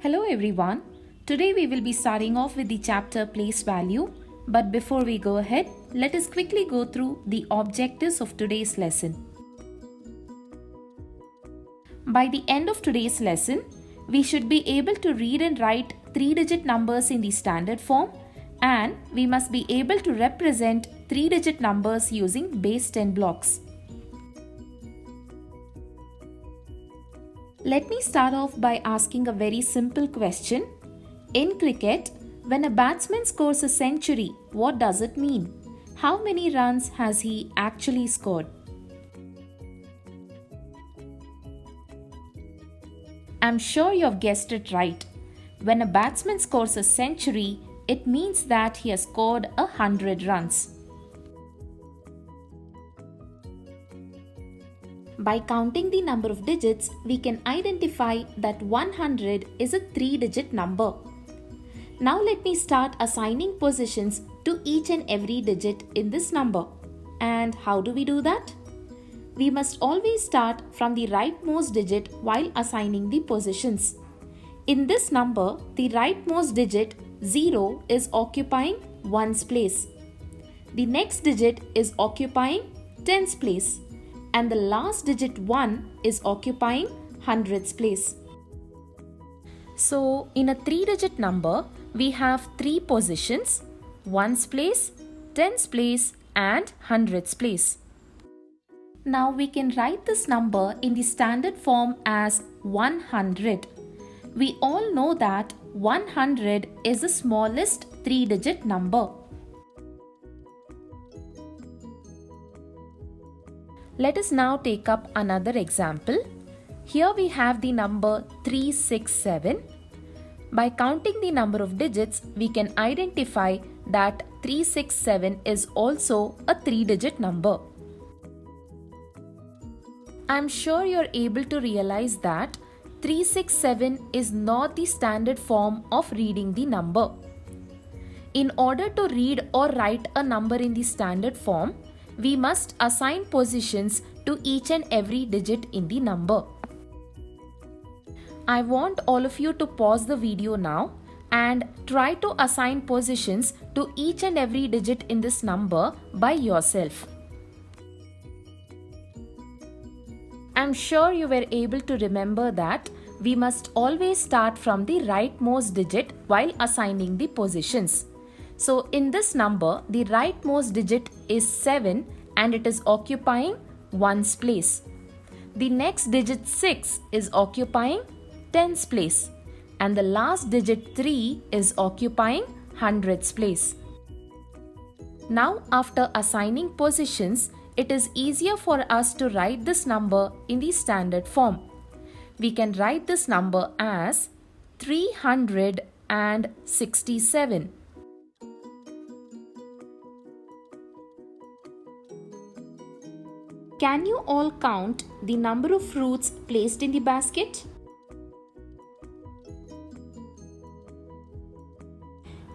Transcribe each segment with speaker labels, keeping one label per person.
Speaker 1: Hello everyone. Today we will be starting off with the chapter place value. But before we go ahead, let us quickly go through the objectives of today's lesson. By the end of today's lesson, we should be able to read and write 3-digit numbers in the standard form, and we must be able to represent 3-digit numbers using base 10 blocks. Let me start off by asking a very simple question. In cricket, when a batsman scores a century, what does it mean? How many runs has he actually scored? I'm sure you've guessed it right. When a batsman scores a century, it means that he has scored 100 runs. By counting the number of digits, we can identify that 100 is a 3-digit number. Now let me start assigning positions to each and every digit in this number. And how do we do that? We must always start from the rightmost digit while assigning the positions. In this number, the rightmost digit 0 is occupying 1's place. The next digit is occupying 10's place. And the last digit 1 is occupying 100's place. So, in a 3-digit number, we have 3 positions: 1's place, 10's place and 100's place. Now we can write this number in the standard form as 100. We all know that 100 is the smallest 3-digit number. Let us now take up another example. Here we have the number 367. By counting the number of digits, we can identify that 367 is also a 3-digit number. I'm sure you're able to realize that 367 is not the standard form of reading the number. In order to read or write a number in the standard form, we must assign positions to each and every digit in the number. I want all of you to pause the video now and try to assign positions to each and every digit in this number by yourself. I'm sure you were able to remember that we must always start from the rightmost digit while assigning the positions. So in this number, the rightmost digit is 7 and it is occupying 1's place. The next digit 6 is occupying 10's place. And the last digit 3 is occupying 100's place. Now after assigning positions, it is easier for us to write this number in the standard form. We can write this number as 367. Can you all count the number of fruits placed in the basket?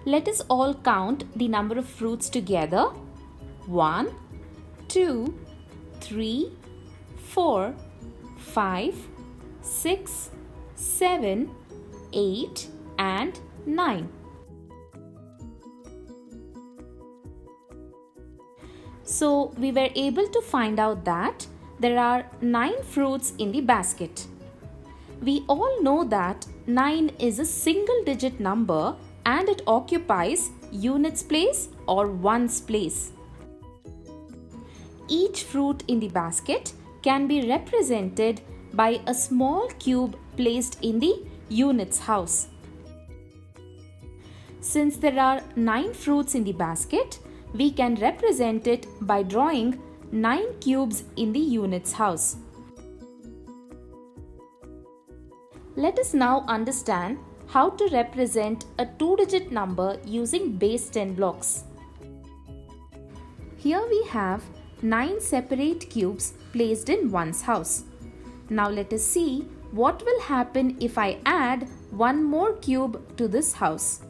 Speaker 1: Let us all count the number of fruits together. 1, 2, 3, 4, 5, 6, 7, 8 and 9. So we were able to find out that there are 9 fruits in the basket. We all know that 9 is a single digit number and it occupies units place or 1's place. Each fruit in the basket can be represented by a small cube placed in the units house. Since there are 9 fruits in the basket, we can represent it by drawing 9 cubes in the units house. Let us now understand how to represent a 2-digit number using base 10 blocks. Here we have 9 separate cubes placed in 1's house. Now let us see what will happen if I add one more cube to this house.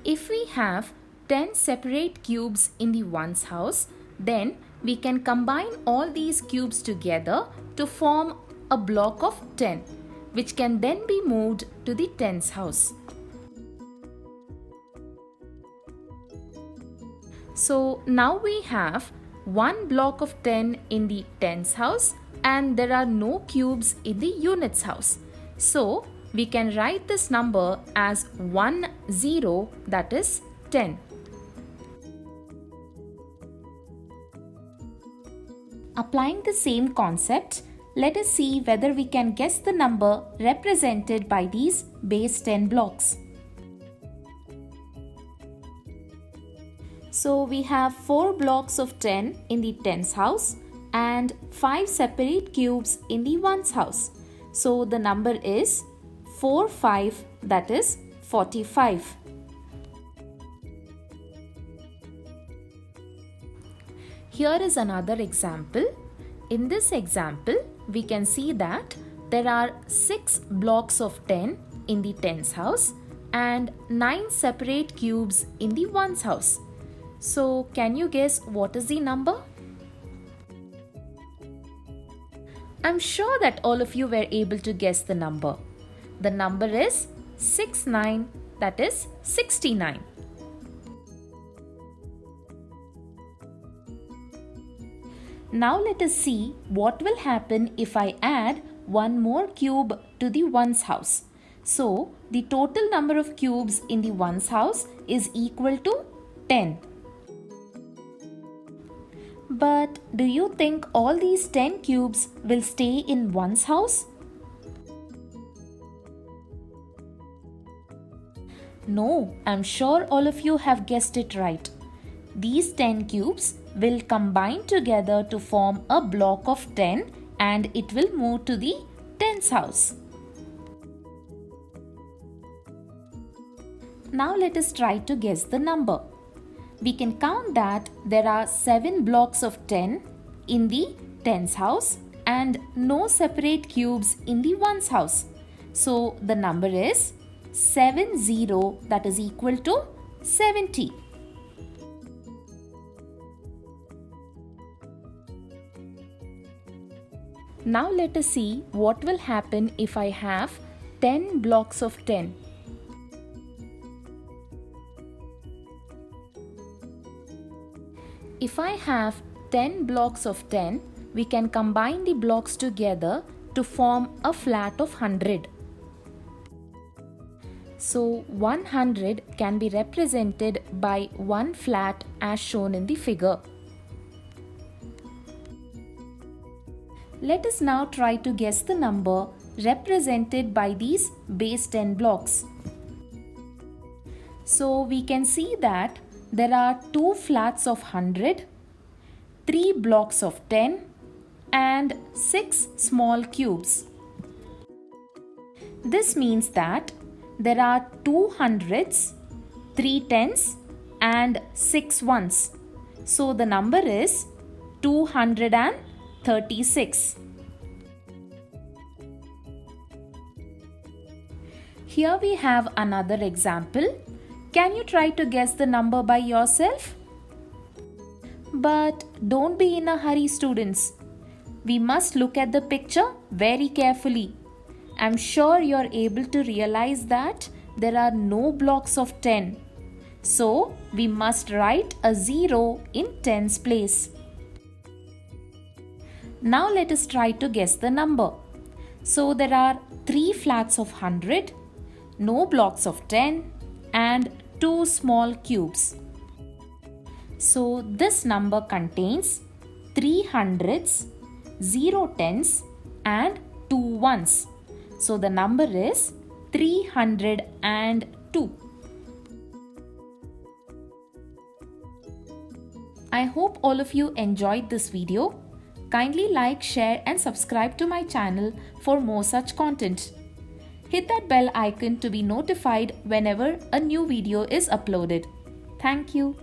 Speaker 1: If we have 10 separate cubes in the 1's house, then we can combine all these cubes together to form a block of 10, which can then be moved to the tens house. So now we have one block of 10 in the tens house and there are no cubes in the units house. So we can write this number as 10, that is 10. Applying the same concept, let us see whether we can guess the number represented by these base 10 blocks. So we have 4 blocks of 10 in the tens house and 5 separate cubes in the ones house. So the number is 4, 5, that is 45. Here is another example. In this example, we can see that there are 6 blocks of 10 in the tens house and 9 separate cubes in the ones house. So can you guess what is the number? I'm sure that all of you were able to guess the number. The number is 69, that is 69. Now let us see what will happen if I add one more cube to the ones house. So the total number of cubes in the ones house is equal to 10. But do you think all these 10 cubes will stay in ones house? No, I'm sure all of you have guessed it right. These 10 cubes will combine together to form a block of 10 and it will move to the tens house. Now let us try to guess the number. We can count that there are 7 blocks of 10 in the tens house and no separate cubes in the ones house. So the number is 70, that is equal to 70. Now let us see what will happen if I have 10 blocks of 10. If I have 10 blocks of 10, we can combine the blocks together to form a flat of 100. So 100 can be represented by one flat as shown in the figure. Let us now try to guess the number represented by these base 10 blocks. So we can see that there are 2 flats of 100, 3 blocks of 10 and 6 small cubes. This means that there are 2 hundreds, 3 tens and 6 ones. So the number is 236. Here we have another example. Can you try to guess the number by yourself? But don't be in a hurry, students. We must look at the picture very carefully. I'm sure you're able to realize that there are no blocks of 10. So we must write a 0 in tens place. Now let us try to guess the number. So there are 3 flats of 100, no blocks of 10 and 2 small cubes. So this number contains 3 hundreds, 0 tens and 2 ones. So the number is 302. I hope all of you enjoyed this video. Kindly like, share and subscribe to my channel for more such content. Hit that bell icon to be notified whenever a new video is uploaded. Thank you.